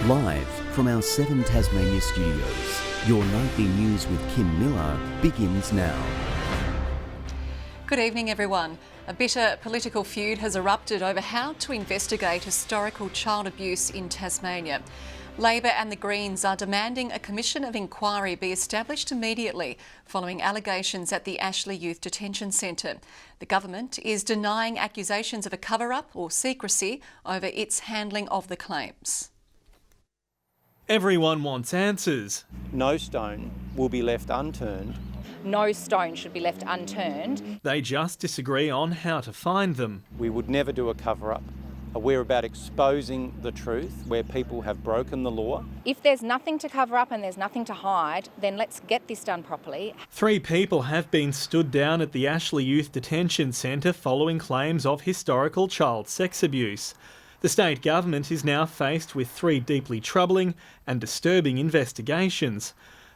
Live from our 7 Tasmania studios, your nightly news with Kim Miller begins now. Good evening, everyone. A bitter political feud has erupted over how to investigate historical child abuse in Tasmania. Labor and the Greens are demanding a commission of inquiry be established immediately following allegations at the Ashley Youth Detention Centre. The government is denying accusations of a cover-up or secrecy over its handling of the claims. Everyone wants answers. No stone will be left unturned. No stone should be left unturned. They just disagree on how to find them. We would never do a cover-up. We're about exposing the truth where people have broken the law. If there's nothing to cover up and there's nothing to hide, then let's get this done properly. 3 people have been stood down at the Ashley Youth Detention Centre following claims of historical child sex abuse. The state government is now faced with 3 deeply troubling and disturbing investigations.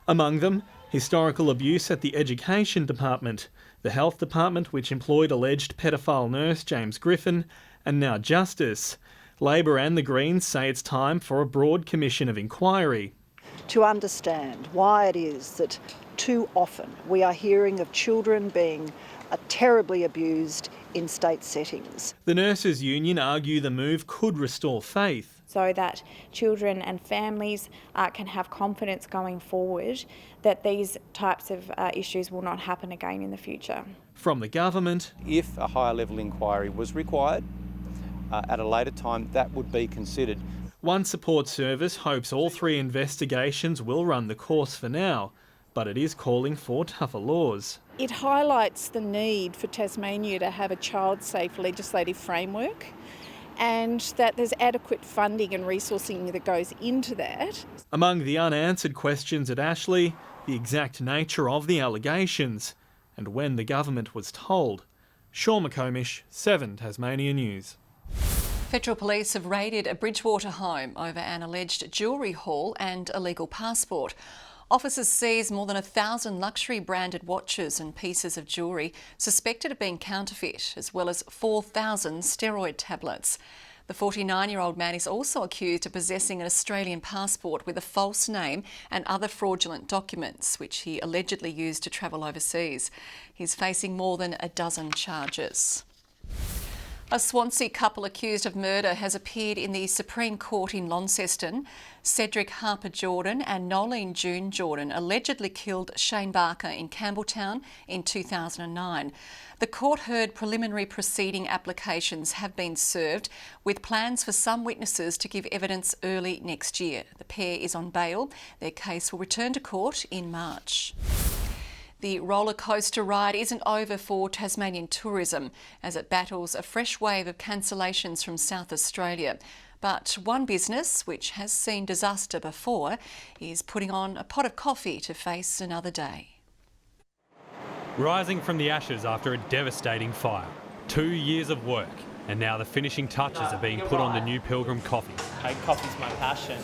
Among them, historical abuse at the Education Department, the Health Department, which employed alleged pedophile nurse James Griffin, and now Justice. Labor and the Greens say it's time for a broad commission of inquiry. To understand why it is that too often we are hearing of children being terribly abused in state settings. The Nurses Union argue the move could restore faith, so that children and families can have confidence going forward that these types of issues will not happen again in the future. From the government, if a higher level inquiry was required at a later time, that would be considered. One support service hopes all 3 investigations will run the course for now, but it is calling for tougher laws. It highlights the need for Tasmania to have a child-safe legislative framework, and that there's adequate funding and resourcing that goes into that. Among the unanswered questions at Ashley, the exact nature of the allegations and when the government was told. Sean McComish, 7 Tasmania News. Federal Police have raided a Bridgewater home over an alleged jewellery haul and illegal passport. Officers seized more than 1,000 luxury branded watches and pieces of jewellery suspected of being counterfeit, as well as 4,000 steroid tablets. The 49-year-old man is also accused of possessing an Australian passport with a false name and other fraudulent documents, which he allegedly used to travel overseas. He's facing more than a dozen charges. A Swansea couple accused of murder has appeared in the Supreme Court in Launceston. Cedric Harper Jordan and Nolene June Jordan allegedly killed Shane Barker in Campbelltown in 2009. The court heard preliminary proceeding applications have been served, with plans for some witnesses to give evidence early next year. The pair is on bail. Their case will return to court in March. The roller coaster ride isn't over for Tasmanian tourism as it battles a fresh wave of cancellations from South Australia. But one business, which has seen disaster before, is putting on a pot of coffee to face another day. Rising from the ashes after a devastating fire, 2 years of work, and now the finishing touches are being put on the new Pilgrim coffee. Hey, coffee's my passion.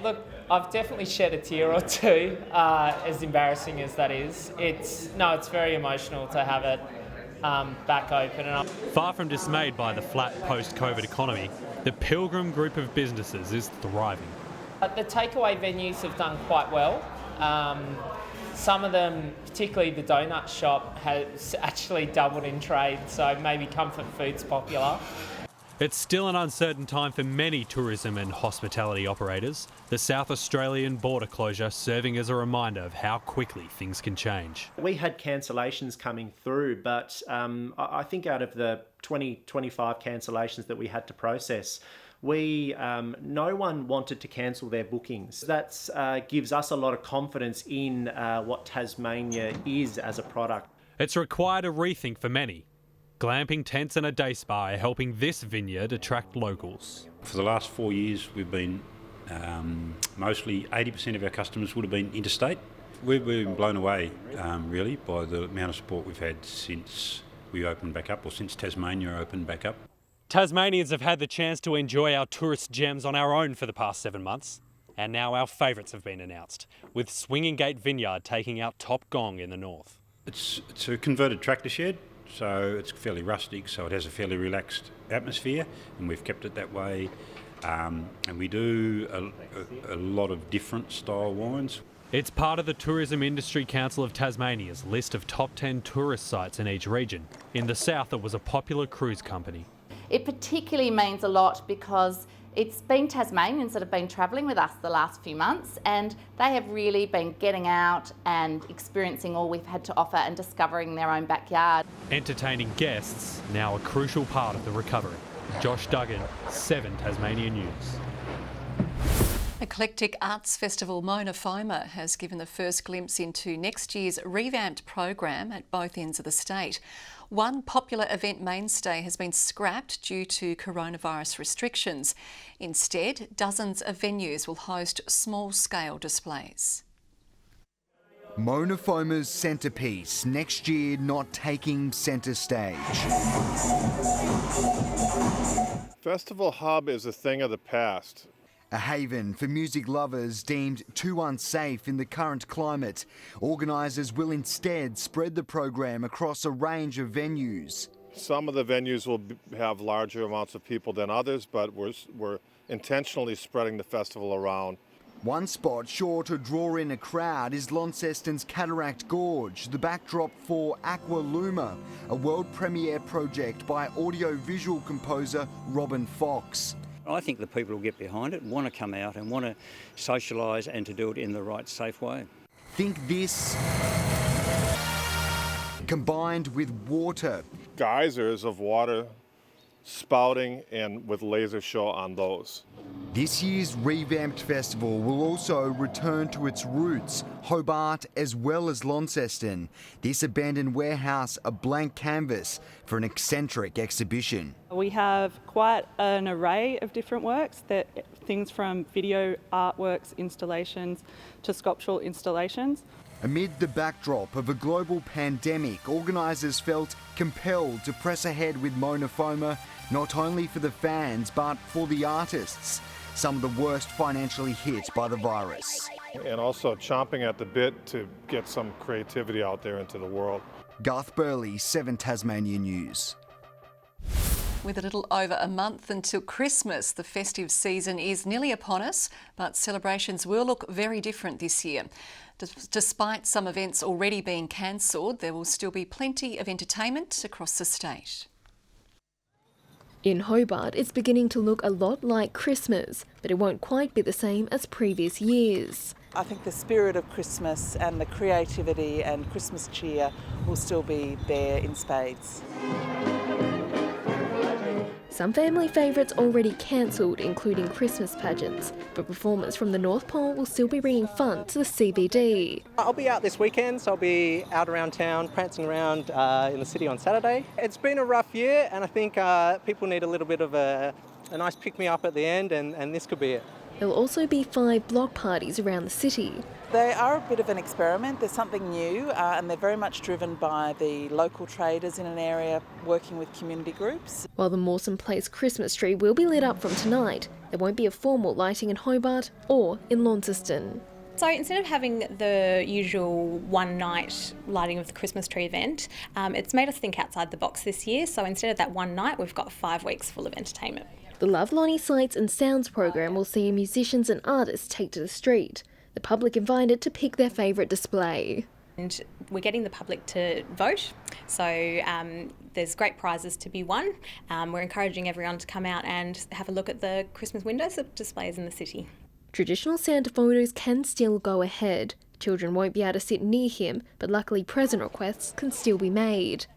Look, I've definitely shed a tear or two, as embarrassing as that is. It's very emotional to have it back open. Far from dismayed by the flat post-COVID economy, the Pilgrim group of businesses is thriving. The takeaway venues have done quite well. Some of them, particularly the donut shop, has actually doubled in trade, so maybe comfort food's popular. It's still an uncertain time for many tourism and hospitality operators, the South Australian border closure serving as a reminder of how quickly things can change. We had cancellations coming through, but I think out of the 25 cancellations that we had to process, no one wanted to cancel their bookings. That gives us a lot of confidence in what Tasmania is as a product. It's required a rethink for many. Glamping tents and a day spa are helping this vineyard attract locals. For the last 4 years, we've been mostly 80% of our customers would have been interstate. We've been blown away, really, by the amount of support we've had since we opened back up, or since Tasmania opened back up. Tasmanians have had the chance to enjoy our tourist gems on our own for the past 7 months, and now our favourites have been announced, with Swinging Gate Vineyard taking out top gong in the north. It's a converted tractor shed. So it's fairly rustic, so it has a fairly relaxed atmosphere, and we've kept it that way. And we do a lot of different style wines. It's part of the Tourism Industry Council of Tasmania's list of top 10 tourist sites in each region. In the south, it was a popular cruise company. It particularly means a lot because it's been Tasmanians that have been travelling with us the last few months, and they have really been getting out and experiencing all we've had to offer and discovering their own backyard. Entertaining guests, now a crucial part of the recovery. Josh Duggan, 7 Tasmanian News. Eclectic Arts Festival Foma has given the first glimpse into next year's revamped program at both ends of the state. One popular event mainstay has been scrapped due to coronavirus restrictions. Instead, dozens of venues will host small-scale displays. Foma's centrepiece, next year not taking centre stage. Festival Hub is a thing of the past. A haven for music lovers deemed too unsafe in the current climate. Organisers will instead spread the program across a range of venues. Some of the venues will have larger amounts of people than others, but we're intentionally spreading the festival around. One spot sure to draw in a crowd is Launceston's Cataract Gorge, the backdrop for Aqua Luma, a world premiere project by audio-visual composer Robin Fox. I think the people will get behind it, want to come out and want to socialise and to do it in the right, safe way. Think this combined with water. Geysers of water spouting and with laser show on those. This year's revamped festival will also return to its roots, Hobart as well as Launceston. This abandoned warehouse a blank canvas for an eccentric exhibition. We have quite an array of different works, things from video artworks, installations to sculptural installations. Amid the backdrop of a global pandemic, organisers felt compelled to press ahead with Foma, not only for the fans but for the artists, some of the worst financially hit by the virus. And also chomping at the bit to get some creativity out there into the world. Garth Burley, 7 Tasmanian News. With a little over a month until Christmas, the festive season is nearly upon us, but celebrations will look very different this year. Despite some events already being cancelled, there will still be plenty of entertainment across the state. In Hobart, it's beginning to look a lot like Christmas, but it won't quite be the same as previous years. I think the spirit of Christmas and the creativity and Christmas cheer will still be there in spades. Some family favourites already cancelled, including Christmas pageants, but performers from the North Pole will still be bringing fun to the CBD. I'll be out this weekend, so I'll be out around town, prancing around in the city on Saturday. It's been a rough year, and I think people need a little bit of a nice pick-me-up at the end, and this could be it. There'll also be 5 block parties around the city. They are a bit of an experiment. There's something new, and they're very much driven by the local traders in an area working with community groups. While the Mawson Place Christmas tree will be lit up from tonight, there won't be a formal lighting in Hobart or in Launceston. So instead of having the usual one-night lighting of the Christmas tree event, it's made us think outside the box this year. So instead of that one night, we've got 5 weeks full of entertainment. The Love Lonnie Sights and Sounds program will see musicians and artists take to the street. The public invited to pick their favourite display. And we're getting the public to vote, so there's great prizes to be won. We're encouraging everyone to come out and have a look at the Christmas windows displays in the city. Traditional Santa photos can still go ahead. Children won't be able to sit near him, but luckily present requests can still be made.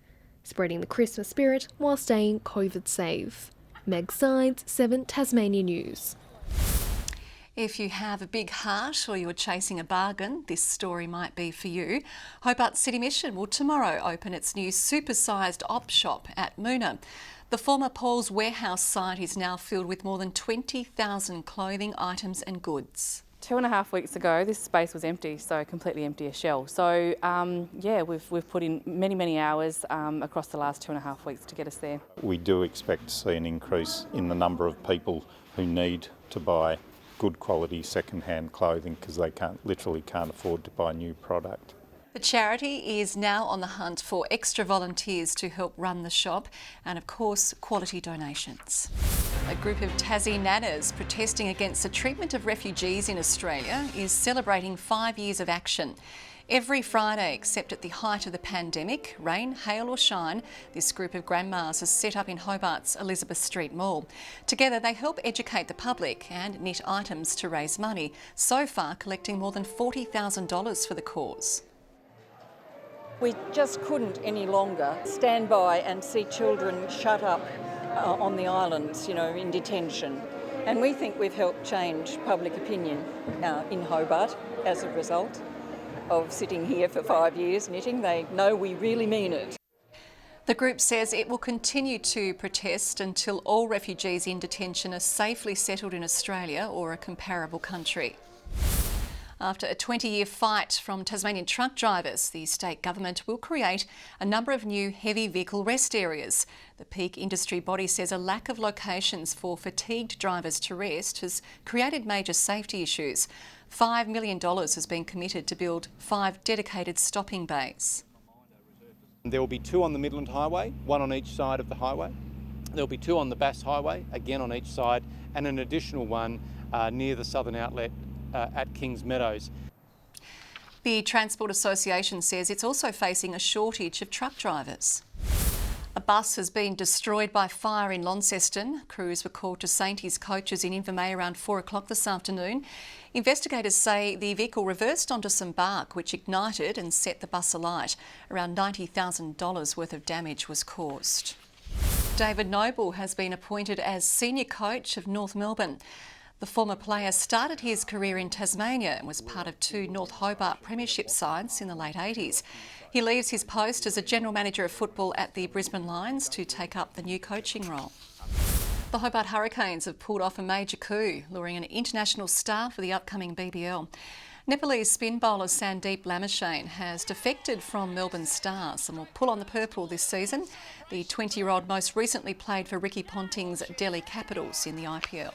Spreading the Christmas spirit while staying COVID safe. Meg Sides, 7 Tasmanian News. If you have a big heart or you're chasing a bargain, this story might be for you. Hobart City Mission will tomorrow open its new super-sized op shop at Moona. The former Paul's Warehouse site is now filled with more than 20,000 clothing items and goods. 2.5 weeks ago, this space was empty, so completely empty, a shell. So, we've put in many hours across the last 2.5 weeks to get us there. We do expect to see an increase in the number of people who need to buy good quality second-hand clothing because they literally can't afford to buy new product. The charity is now on the hunt for extra volunteers to help run the shop and, of course, quality donations. A group of Tassie nanas protesting against the treatment of refugees in Australia is celebrating 5 years of action. Every Friday, except at the height of the pandemic, rain, hail or shine, this group of grandmas is set up in Hobart's Elizabeth Street Mall. Together they help educate the public and knit items to raise money, so far collecting more than $40,000 for the cause. We just couldn't any longer stand by and see children shut up on the islands, in detention. And we think we've helped change public opinion in Hobart as a result of sitting here for 5 years knitting. They know we really mean it. The group says it will continue to protest until all refugees in detention are safely settled in Australia or a comparable country. After a 20-year fight from Tasmanian truck drivers, the state government will create a number of new heavy vehicle rest areas. The peak industry body says a lack of locations for fatigued drivers to rest has created major safety issues. $5 million has been committed to build 5 dedicated stopping bays. There will be 2 on the Midland Highway, 1 on each side of the highway. There will be 2 on the Bass Highway, again on each side, and an additional one near the southern outlet at Kings Meadows. The Transport Association says it's also facing a shortage of truck drivers. A bus has been destroyed by fire in Launceston. Crews were called to St His coaches in Invermay around 4 o'clock this afternoon. Investigators say the vehicle reversed onto some bark which ignited and set the bus alight. Around $90,000 worth of damage was caused. David Noble has been appointed as senior coach of North Melbourne. The former player started his career in Tasmania and was part of 2 North Hobart premiership sides in the late 80s. He leaves his post as a general manager of football at the Brisbane Lions to take up the new coaching role. The Hobart Hurricanes have pulled off a major coup, luring an international star for the upcoming BBL. Nepalese spin bowler Sandeep Lamashane has defected from Melbourne Stars and will pull on the purple this season. The 20-year-old most recently played for Ricky Ponting's Delhi Capitals in the IPL.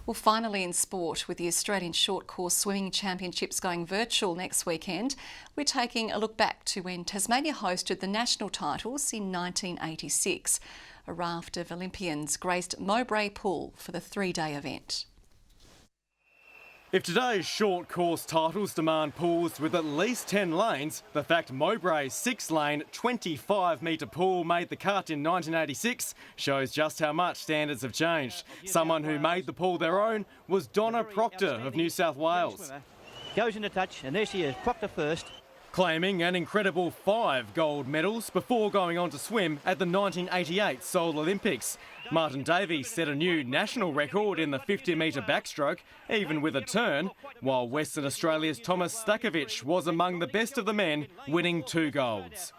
Well, finally in sport, with the Australian Short Course Swimming Championships going virtual next weekend, we're taking a look back to when Tasmania hosted the national titles in 1986. A raft of Olympians graced Mowbray Pool for the 3-day event. If today's short course titles demand pools with at least 10 lanes, the fact Mowbray's 6-lane, 25-metre pool made the cut in 1986 shows just how much standards have changed. Someone who made the pool their own was Donna Proctor of New South Wales. Goes into touch, and there she is, Proctor first. Claiming an incredible 5 gold medals before going on to swim at the 1988 Seoul Olympics. Martin Davies set a new national record in the 50-metre backstroke, even with a turn, while Western Australia's Thomas Stakovich was among the best of the men, winning 2 golds.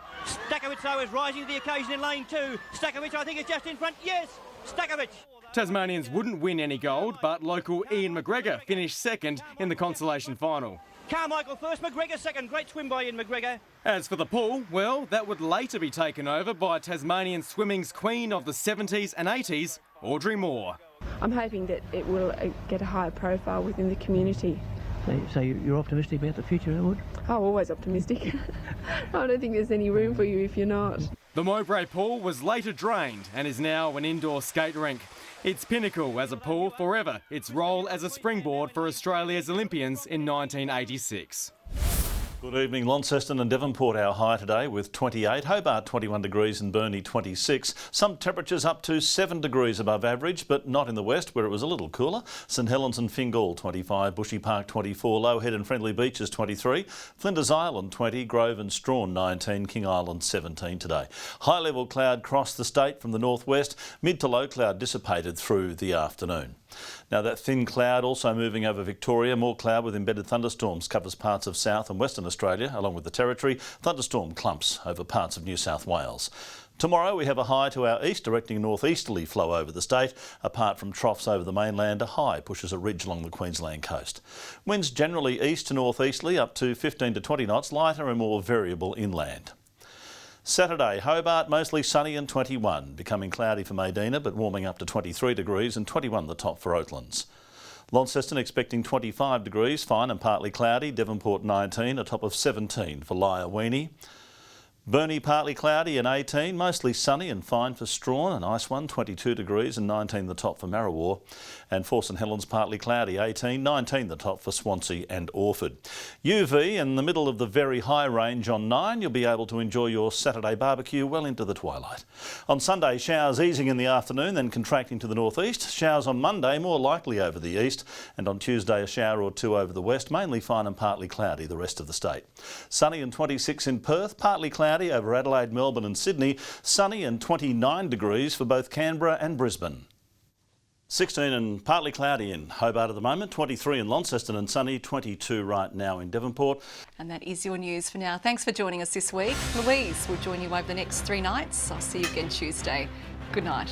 Stakovich, though, is rising to the occasion in lane 2. Stakovich, I think, is just in front. Yes, Stakovich. Tasmanians wouldn't win any gold, but local Ian McGregor finished second in the consolation final. Carmichael first, McGregor second. Great swim by Ian McGregor. As for the pool, well, that would later be taken over by Tasmanian swimming's queen of the 70s and 80s, Audrey Moore. I'm hoping that it will get a higher profile within the community. So you're optimistic about the future, Elwood? Oh, always optimistic. I don't think there's any room for you if you're not. The Mowbray pool was later drained and is now an indoor skate rink. Its pinnacle as a pool forever, its role as a springboard for Australia's Olympians in 1986. Good evening, Launceston and Devonport our high today with 28, Hobart 21 degrees and Burnie 26. Some temperatures up to 7 degrees above average, but not in the west where it was a little cooler. St Helens and Fingal 25, Bushy Park 24, Lowhead and Friendly Beaches 23, Flinders Island 20, Grove and Strawn 19, King Island 17 today. High level cloud crossed the state from the northwest, mid to low cloud dissipated through the afternoon. Now that thin cloud also moving over Victoria, more cloud with embedded thunderstorms covers parts of South and Western Australia along with the Territory, thunderstorm clumps over parts of New South Wales. Tomorrow we have a high to our east directing a northeasterly flow over the state. Apart from troughs over the mainland, a high pushes a ridge along the Queensland coast. Winds generally east to northeasterly up to 15 to 20 knots, lighter and more variable inland. Saturday, Hobart mostly sunny and 21, becoming cloudy for Medina but warming up to 23 degrees and 21 the top for Oaklands. Launceston expecting 25 degrees, fine and partly cloudy, Devonport 19, a top of 17 for Lyre Weenie. Burnie partly cloudy and 18, mostly sunny and fine for Strawn, a nice one, 22 degrees and 19 the top for Marrawar. And for St Helens partly cloudy, 18, 19 the top for Swansea and Orford. UV in the middle of the very high range on 9, you'll be able to enjoy your Saturday barbecue well into the twilight. On Sunday, showers easing in the afternoon, then contracting to the northeast. Showers on Monday, more likely over the east. And on Tuesday, a shower or two over the west, mainly fine and partly cloudy the rest of the state. Sunny and 26 in Perth, partly cloudy over Adelaide, Melbourne and Sydney. Sunny and 29 degrees for both Canberra and Brisbane. 16 and partly cloudy in Hobart at the moment, 23 in Launceston and sunny, 22 right now in Devonport. And that is your news for now. Thanks for joining us this week. Louise will join you over the next 3 nights. I'll see you again Tuesday. Good night.